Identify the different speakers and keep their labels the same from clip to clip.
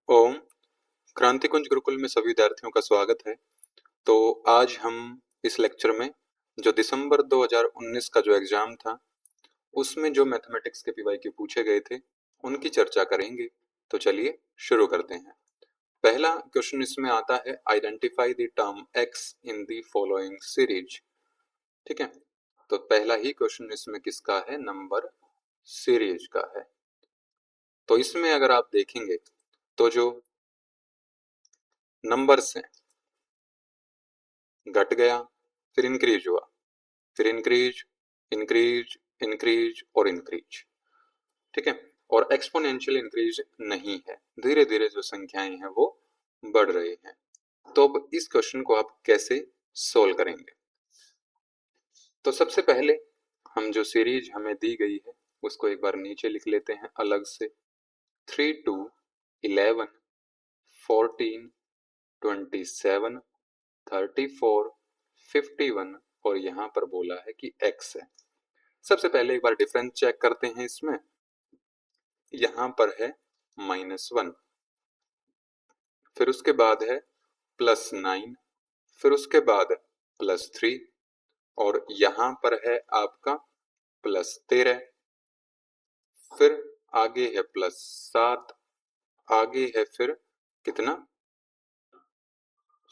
Speaker 1: ओम। क्रांति कुंज गुरुकुल में सभी विद्यार्थियों का स्वागत है। तो आज हम इस लेक्चर में जो दिसंबर 2019 का जो एग्जाम था उसमें जो मैथमेटिक्स के पीवाईक्यू पूछे गए थे उनकी चर्चा करेंगे। तो चलिए शुरू करते हैं। पहला क्वेश्चन इसमें आता है, identify the term x in the following series. ठीक है, तो पहला ही क्वेश्चन इसमें किसका है? नंबर सीरीज का है। तो इसमें अगर आप देखेंगे तो जो नंबर्स हैं घट गया, फिर इंक्रीज हुआ, फिर इंक्रीज इंक्रीज इंक्रीज और इंक्रीज। ठीक है, और एक्सपोनेंशियल इंक्रीज नहीं है, धीरे धीरे जो संख्याएं हैं वो बढ़ रही हैं। तो अब इस क्वेश्चन को आप कैसे सोल्व करेंगे? तो सबसे पहले हम जो सीरीज हमें दी गई है उसको एक बार नीचे लिख लेते हैं अलग से। 3 2 11 14 27 34 51 और यहाँ पर बोला है कि x है। सबसे पहले एक बार डिफरेंस चेक करते हैं। इसमें यहां पर है -1, फिर उसके बाद है +9, फिर उसके बाद +3 और यहां पर है आपका +13, फिर आगे है +7, आगे है फिर कितना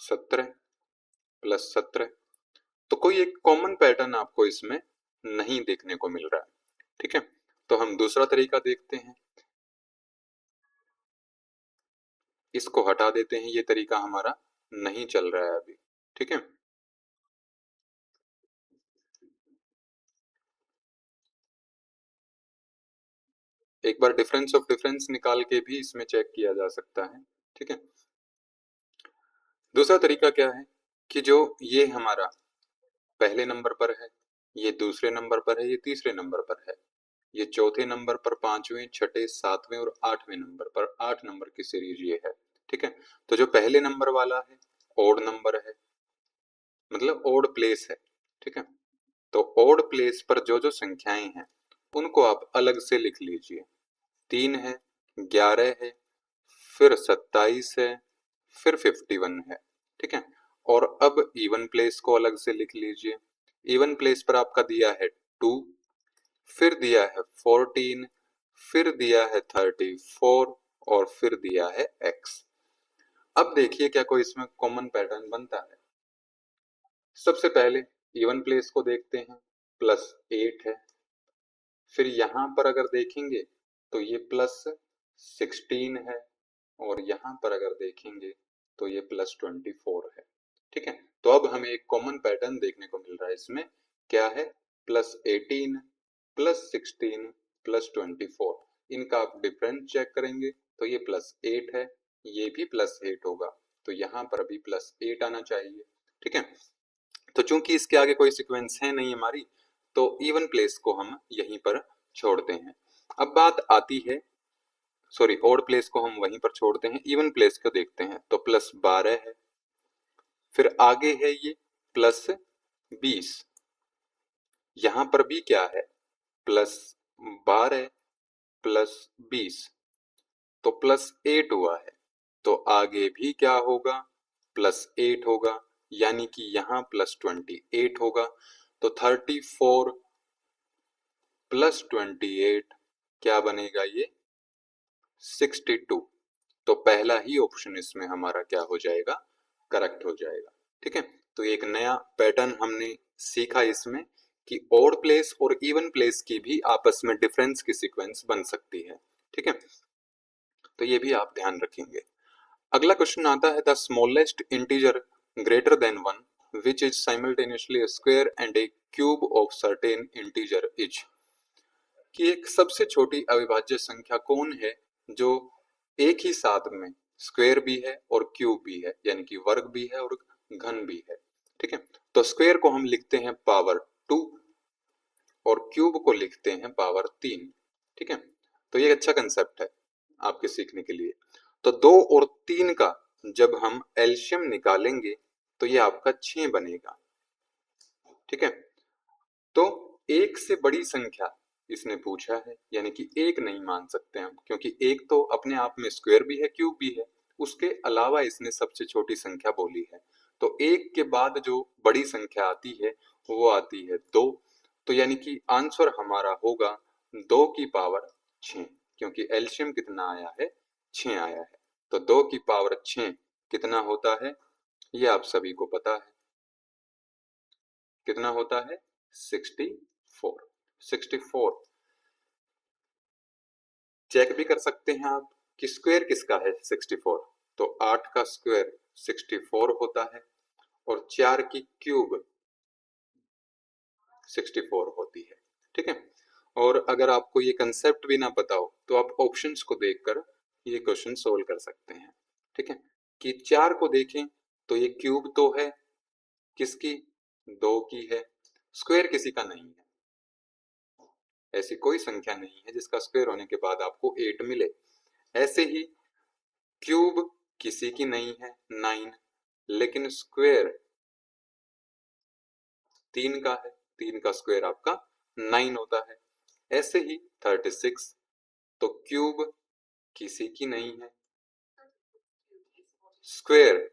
Speaker 1: 17 +17। तो कोई एक कॉमन पैटर्न आपको इसमें नहीं देखने को मिल रहा है। ठीक है, तो हम दूसरा तरीका देखते हैं, इसको हटा देते हैं, ये तरीका हमारा नहीं चल रहा है अभी। ठीक है, एक बार डिफरेंस ऑफ डिफरेंस निकाल के भी इसमें चेक किया जा सकता है। ठीक है, दूसरा तरीका क्या है कि जो ये हमारा पहले नंबर पर है, ये दूसरे नंबर पर है, ये तीसरे नंबर पर है, ये चौथे नंबर पर, पांचवें, छठे, सातवें और आठवें नंबर पर, 8 नंबर की सीरीज ये है। ठीक है, तो जो पहले नंबर वाला है ओड नंबर है, मतलब ओड प्लेस है। ठीक है, तो ओड प्लेस पर जो जो संख्याएं हैं उनको आप अलग से लिख लीजिए। 3 है, 11 है, फिर 27 है, फिर 51 है। ठीक है, और अब इवन प्लेस को अलग से लिख लीजिए। इवन प्लेस पर आपका दिया है 2, फिर दिया है 14, फिर दिया है 34 और फिर दिया है x। अब देखिए क्या कोई इसमें कॉमन पैटर्न बनता है। सबसे पहले इवन प्लेस को देखते हैं, +8 है, फिर यहां पर अगर देखेंगे तो ये +16 है और यहां पर अगर देखेंगे तो ये +24 है। ठीक है, तो अब हमें एक कॉमन पैटर्न देखने को मिल रहा है। इसमें क्या है? +18 +16 +24। इनका आप डिफरेंस चेक करेंगे तो ये +8 है, ये भी +8 होगा, तो यहाँ पर भी +8 आना चाहिए। ठीक है, तो चूंकि इसके आगे कोई सीक्वेंस है नहीं हमारी, तो इवन प्लेस को हम यहीं पर छोड़ते हैं। अब बात आती है, सॉरी, ओड प्लेस को हम वहीं पर छोड़ते हैं, इवन प्लेस को देखते हैं। तो +12 है, फिर आगे है ये +20, यहां पर भी क्या है? +12 +20, तो +8 हुआ है, तो आगे भी क्या होगा? +8 होगा, यानी कि यहाँ +28 होगा। तो 34 +28 क्या बनेगा? ये 62। तो पहला ही ऑप्शन इसमें हमारा क्या हो जाएगा? करेक्ट हो जाएगा। ठीक है, तो एक नया पैटर्न हमने सीखा इसमें कि ओड प्लेस और इवन प्लेस की भी आपस में डिफरेंस की सीक्वेंस बन सकती है। ठीक है, तो ये भी आप ध्यान रखेंगे। अगला क्वेश्चन आता है, the smallest integer greater than 1 which is simultaneously a square and A cube of certain integer is. कि एक सबसे छोटी अविभाज्य संख्या कौन है जो एक ही साथ में स्क्वायर भी है और क्यूब भी है, यानी कि वर्ग भी है और घन भी है। ठीक है, तो स्क्वायर को हम लिखते हैं पावर 2 और क्यूब को लिखते हैं पावर 3। ठीक है, तो ये अच्छा कंसेप्ट है आपके सीखने के लिए। तो 2 और 3 का जब हम एलसीएम निकालेंगे तो ये आपका 6 बनेगा। ठीक है, तो एक से बड़ी संख्या इसने पूछा है, यानी कि एक नहीं मान सकते हम, क्योंकि एक तो अपने आप में स्क्वायर भी है, क्यूब भी है। उसके अलावा इसने सबसे छोटी संख्या बोली है, तो एक के बाद जो बड़ी संख्या आती है वो आती है 2। तो यानी कि आंसर हमारा होगा 2 की पावर 6, क्योंकि एलसीएम कितना आया है, 6 आया है। तो 2 की पावर 6 कितना होता है, ये आप सभी को पता है, कितना होता है 64। 64 चेक भी कर सकते हैं आप कि स्क्वायर किसका है 64। तो 8 का स्क्वायर 64 होता है और 4 की क्यूब 64 होती है। ठीक है, और अगर आपको ये कंसेप्ट भी ना पता हो तो आप ऑप्शंस को देखकर ये क्वेश्चन सोल्व कर सकते हैं। ठीक है, कि 4 को देखें तो ये क्यूब तो है, किसकी, 2 की है। स्क्वायर किसी का नहीं है, ऐसी कोई संख्या नहीं है जिसका स्क्वायर होने के बाद आपको 8 मिले। ऐसे ही क्यूब किसी की नहीं है 9, लेकिन स्क्वायर 3 का है, 3 का स्क्वायर आपका 9 होता है। ऐसे ही 36, तो क्यूब किसी की नहीं है, स्क्वायर,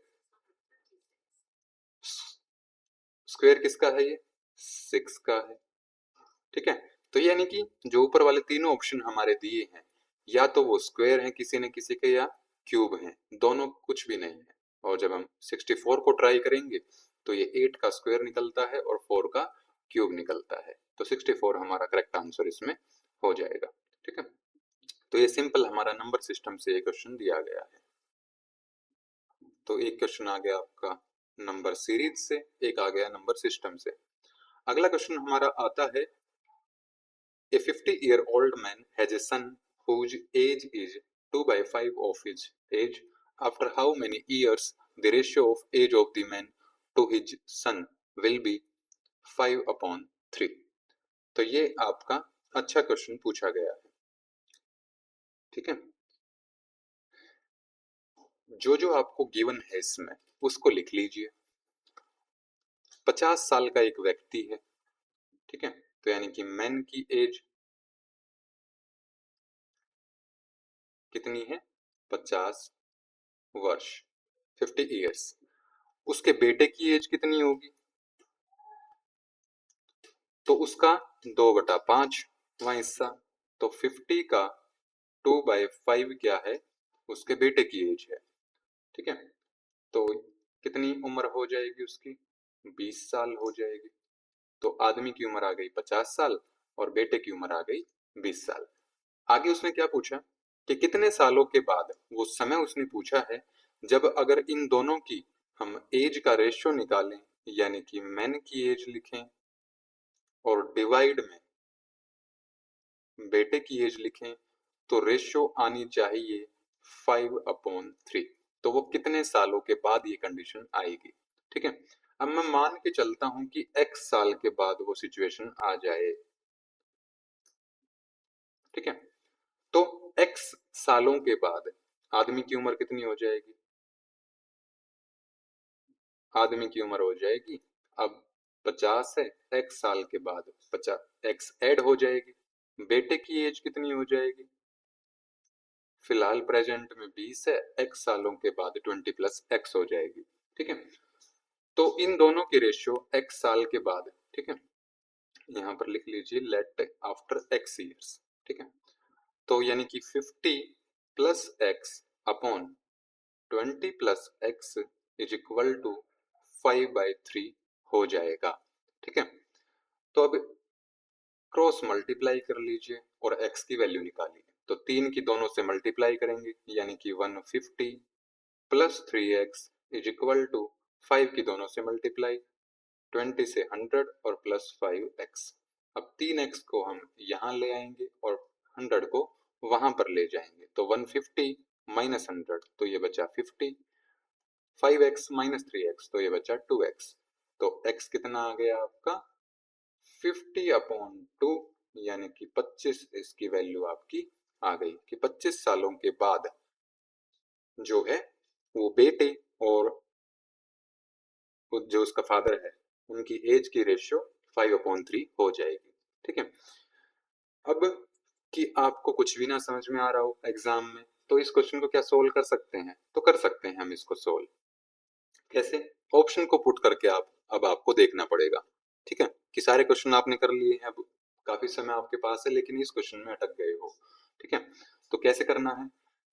Speaker 1: स्क्वायर किसका है, ये 6 का है। ठीक है, तो यानी कि जो ऊपर वाले तीनों ऑप्शन हमारे दिए हैं, या तो वो स्क्वायर हैं किसी न किसी के, या क्यूब हैं, दोनों कुछ भी नहीं है। और जब हम 64 को ट्राई करेंगे तो ये 8 का स्क्वायर निकलता है और 4 का क्यूब निकलता है। तो 64 हमारा करेक्ट आंसर इसमें हो जाएगा। ठीक है, तो ये सिंपल हमारा नंबर सिस्टम से एक क्वेश्चन दिया गया है। तो एक क्वेश्चन आ गया आपका नंबर सीरीज से, एक आ गया नंबर सिस्टम से। अगला क्वेश्चन हमारा आता है, A 50-year-old man has a son whose age is 2 by 5 of his age. After how many years the ratio of age of the man to his son will be 5/3? तो ये आपका अच्छा question पूछा गया है। ठीक है, जो जो आपको गिवन है इसमें उसको लिख लीजिए। 50 साल का एक व्यक्ति है। ठीक है, तो यानी कि मैन की एज कितनी है, 50 वर्ष, 50 ईयर्स। उसके बेटे की एज कितनी होगी, तो उसका 2/5वां हिस्सा। तो 50 का 2/5 क्या है, उसके बेटे की एज है। ठीक है, तो कितनी उम्र हो जाएगी उसकी, 20 साल हो जाएगी। तो आदमी की उम्र आ गई 50 साल और बेटे की उम्र आ गई 20 साल। आगे उसने क्या पूछा कि कितने सालों के बाद, वो समय उसने पूछा है जब अगर इन दोनों की हम एज का रेशियो निकालें, यानी कि मैन की एज लिखें और डिवाइड में बेटे की एज लिखें, तो रेशियो आनी चाहिए 5/3। तो वो कितने सालों के बाद ये कंडीशन आएगी। ठीक है, अब मैं मान के चलता हूं कि x साल के बाद वो सिचुएशन आ जाए। ठीक है, तो x सालों के बाद आदमी की उम्र कितनी हो जाएगी, आदमी की उम्र हो जाएगी, अब 50 है, x साल के बाद 50 x ऐड हो जाएगी। बेटे की एज कितनी हो जाएगी, फिलहाल प्रेजेंट में 20 है, x सालों के बाद 20 प्लस x हो जाएगी। ठीक है, तो इन दोनों की रेशियो x साल के बाद, ठीक है, यहां पर लिख लीजिए लेट आफ्टर x ईयर्स। ठीक है, तो यानी कि 50 plus x upon 20 plus x is equal to 5/3 हो जाएगा। ठीक है, तो अब क्रॉस मल्टीप्लाई कर लीजिए और x की वैल्यू निकालिए। तो 3 की दोनों से मल्टीप्लाई करेंगे, यानी कि 150 plus 3x is equal to 5 की दोनों से मल्टीप्लाई, 20 से 100 और प्लस 5x। अब 3x को हम यहाँ ले आएंगे और 100 को वहां पर ले जाएंगे, तो 150 माइनस 100 तो ये बचा 50, 5x माइनस 3x तो ये बचा 2x। तो x कितना आ गया आपका 50/2, यानी कि 25 इसकी वैल्यू आपकी आ गई कि 25 सालों के बाद जो है वो बेटे और जो उसका फादर है उनकी एज की रेशियो 5/3 हो जाएगी। ठीक है, अब कि आपको कुछ भी ना समझ में आ रहा हो एग्जाम में, तो इस क्वेश्चन को क्या सोल्व कर सकते हैं? तो कर सकते हैं हम इसको सोल्व। कैसे? ऑप्शन को पुट करके आप अब आपको देखना पड़ेगा। ठीक है, कि सारे क्वेश्चन आपने कर लिए हैं, अब काफी समय आपके पास है लेकिन इस क्वेश्चन में अटक गए हो। ठीक है, तो कैसे करना है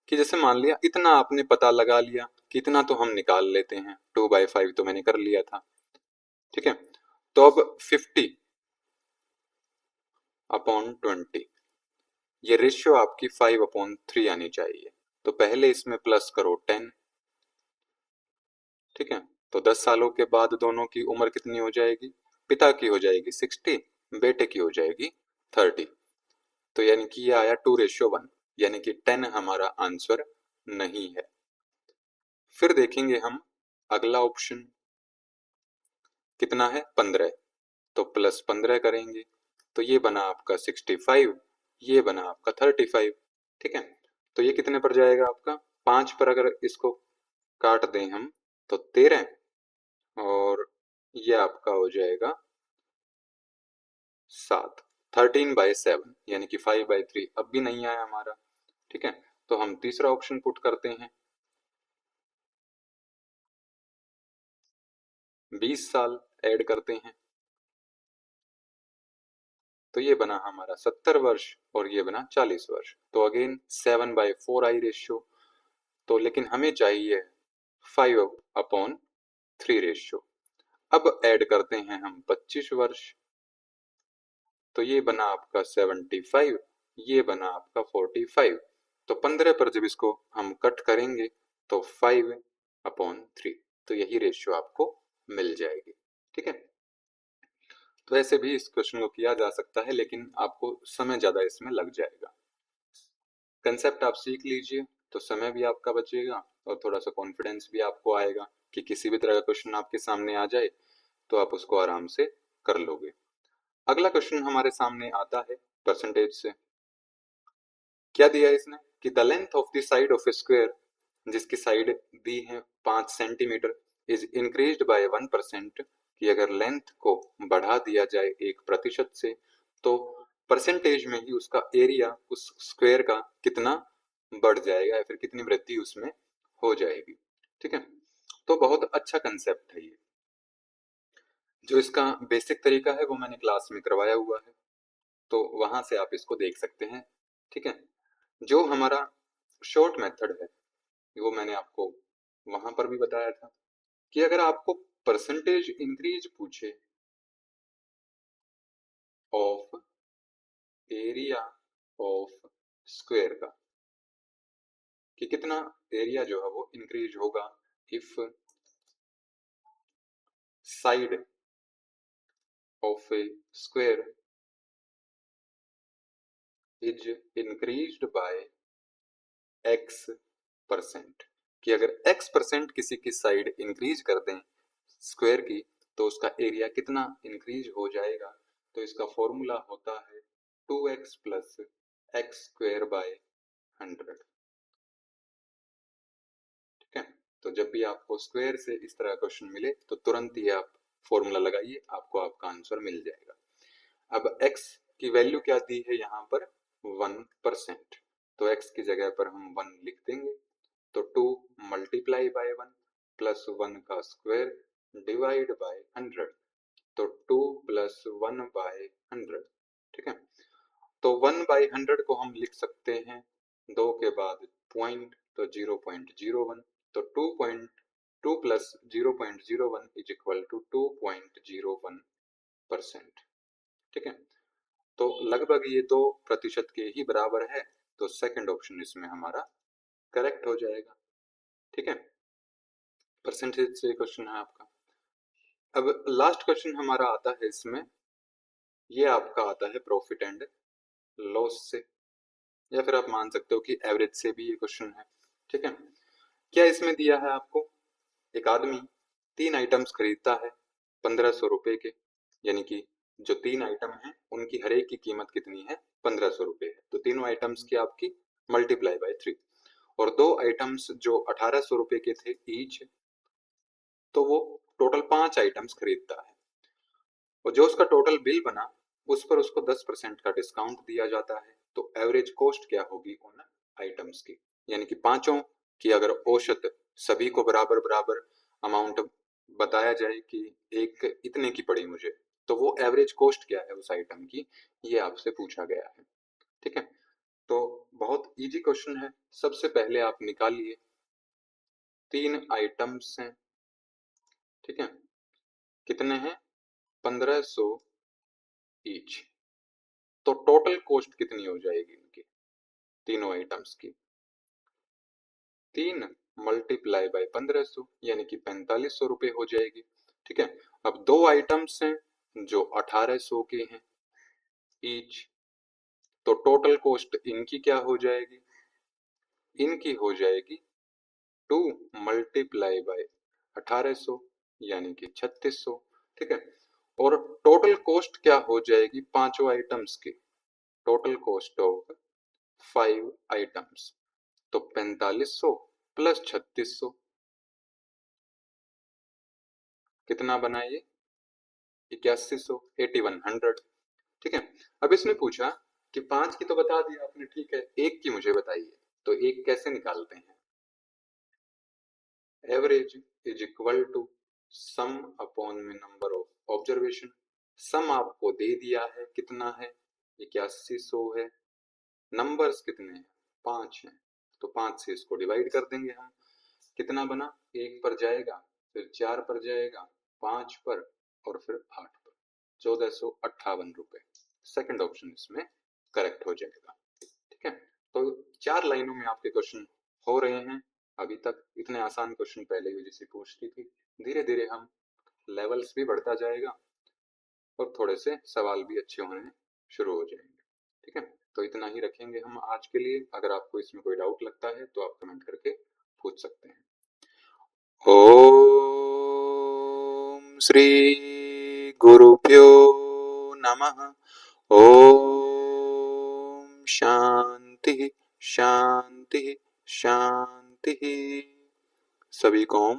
Speaker 1: कि जैसे मान लिया इतना आपने पता लगा लिया कि इतना तो हम निकाल लेते हैं, 2/5 तो मैंने कर लिया था। ठीक है, तो अब 50/20, ये रेशियो आपकी 5/3 आनी चाहिए। तो पहले इसमें प्लस करो 10। ठीक है, तो 10 सालों के बाद दोनों की उम्र कितनी हो जाएगी? पिता की हो जाएगी 60, बेटे की हो जाएगी 30। तो यानी कि ये आया 2:1, यानी कि 10 हमारा आंसर नहीं है। फिर देखेंगे हम अगला ऑप्शन कितना है, 15। तो प्लस 15 करेंगे तो ये बना आपका 65, ये बना आपका 35। ठीक है, तो ये कितने पर जाएगा आपका? 5 पर अगर इसको काट दें हम तो 13, और ये आपका हो जाएगा 7। 13/7 यानी कि 5/3 अब भी नहीं आया हमारा। ठीक है, तो हम तीसरा ऑप्शन पुट करते हैं, 20 साल ऐड करते हैं तो ये बना हमारा 70 वर्ष, और ये बना 40 वर्ष। तो अगेन 7/4 आई रेशियो। तो लेकिन हमें चाहिए 5/3 रेशियो। अब ऐड करते हैं हम 25 वर्ष, तो ये बना आपका 75, ये बना आपका 45। तो 15 पर जब इसको हम कट करेंगे तो 5/3, तो यही रेशियो आपको मिल जाएगी। ठीक है, तो ऐसे भी इस क्वेश्चन को किया जा सकता है लेकिन आपको समय ज्यादा इसमें लग जाएगा। कंसेप्ट आप सीख लीजिए तो समय भी आपका बचेगा और थोड़ा सा कॉन्फिडेंस भी आपको आएगा कि किसी भी तरह का क्वेश्चन आपके सामने आ जाए तो आप उसको आराम से कर लोगे। अगला क्वेश्चन हमारे सामने आता है परसेंटेज से। क्या दिया है इसने कि the length of the side of A square, जिसकी साइड दी है 5 सेंटीमीटर, इज इंक्रीज्ड बाय 1%। कि अगर लेंथ को बढ़ा दिया जाए 1% से तो परसेंटेज में ही उसका एरिया उस स्क्वायर का कितना बढ़ जाएगा या फिर कितनी वृद्धि उसमें हो जाएगी। ठीक है, तो बहुत अच्छा कंसेप्ट है ये। जो इसका बेसिक तरीका है वो मैंने क्लास में करवाया हुआ है, तो वहां से आप इसको देख सकते हैं। ठीक है, जो हमारा शॉर्ट मेथड है वो मैंने आपको वहां पर भी बताया था कि अगर आपको परसेंटेज इंक्रीज पूछे ऑफ एरिया ऑफ स्क्वायर का, कि कितना एरिया जो है वो इंक्रीज होगा if side of A square is increased by x%। कि अगर x% किसी की साइड इंक्रीज कर दें स्क्वायर की तो उसका एरिया कितना इंक्रीज हो जाएगा। तो इसका फॉर्मूला होता है 2x plus x square by 100। ठीक है, तो जब भी आपको स्क्वायर से इस तरह क्वेश्चन मिले तो तुरंत ही आप फॉर्मूला लगाइए, आपको आपका आंसर मिल जाएगा। अब x की वैल्यू क्या दी है यहाँ पर? 1%। तो x की जगह पर हम 1 लिख देंगे, तो 2 मल्टीप्लाई बाय 1 प्लस 1 का स्क्वायर डिवाइड बाय 100, तो 2 प्लस 1/100। ठीक है, तो 1/100 को हम लिख सकते हैं 2 के बाद पॉइंट, तो 0.01। तो 2 प्लस 0.01 इज इक्वल टू 2.01%। ठीक है, तो लगभग ये 2% के ही बराबर है, तो सेकंड ऑप्शन इसमें हमारा करेक्ट हो जाएगा। ठीक है, परसेंटेज से क्वेश्चन है आपका। अब लास्ट क्वेश्चन हमारा आता है इसमें, ये आपका आता है प्रॉफिट एंड लॉस से, या फिर आप मान सकते हो कि एवरेज से भी ये क्वेश्चन है। ठीक है, क्या इसमें दिया है आपको, एक आदमी 3 आइटम्स खरीदता है 1500 रुपए के, यानी कि जो 3 आइटम हैं उनकी हर एक की कीमत कितनी है? 1500 रुपए है। तो तीनों आइटम्स की आपकी मल्टीप्लाई बाय 3, और 2 आइटम्स जो 1800 रुपए के थे ईच, तो वो टोटल 5 आइटम्स खरीदता है, और जो उसका टोटल बिल बना उस पर उसको 10% का डिस्काउंट दिया जाता है। तो एवरेज कॉस्ट क्या होगी उन आइटम्स की, यानी कि पांचों की अगर औसत सभी को बराबर बराबर अमाउंट बताया जाए कि एक इतने की पड़ी मुझे, तो वो एवरेज कॉस्ट क्या है उस आइटम की, ये आपसे पूछा गया है। ठीक है, तो बहुत इजी क्वेश्चन है। सबसे पहले आप निकालिए, 3 आइटम्स हैं, ठीक है, कितने हैं, 1500 ईच। तो टोटल कॉस्ट कितनी हो जाएगी इनकी, तीनों आइटम्स की, 3 मल्टीप्लाई बाय 1500 यानी कि 4500 रुपये हो जाएगी। ठीक है, अब 2 आइटम्स हैं जो 1800 के हैं ईच, तो टोटल कॉस्ट इनकी क्या हो जाएगी, इनकी हो जाएगी 2 मल्टीप्लाई बाय 1800 यानी कि 3600। ठीक है, और टोटल कॉस्ट क्या हो जाएगी पांचों आइटम्स की, टोटल कॉस्ट ऑफ 5 आइटम्स, तो 4500 प्लस 3600 कितना बना ये, 8100, 8100। ठीक है, अब इसने पूछा कि 5 की तो बता दिया आपने, ठीक है, एक की मुझे बताइए, तो एक कैसे निकालते हैं, average is equal to sum upon में नंबर ऑफ ऑब्जर्वेशन। सम आपको दे दिया है, कितना है, 8100 है, नंबर्स कितने हैं, 5 हैं, तो 5 से इसको डिवाइड कर देंगे हम, कितना बना, 1 पर जाएगा, फिर 4 पर जाएगा, 5 पर, और फिर 8 पर, 1458 रुपए। सेकंड ऑप्शन इसमें करेक्ट हो जाएगा। ठीक है, तो 4 लाइनों में आपके क्वेश्चन हो रहे हैं। अभी तक इतने आसान क्वेश्चन पहले यूजीसी पूछती थी, धीरे धीरे हम लेवल्स भी बढ़ता जाएगा और थोड़े से सवाल भी अच्छे होने शुरू हो जाएंगे। ठीक है, तो इतना ही रखेंगे हम आज के लिए। अगर आपको इसमें कोई डाउट लगता है तो आप कमेंट करके पूछ सकते हैं। ओम श्री गुरुभ्यो नमः। ओम शांति शांति शांति। सभी को ओम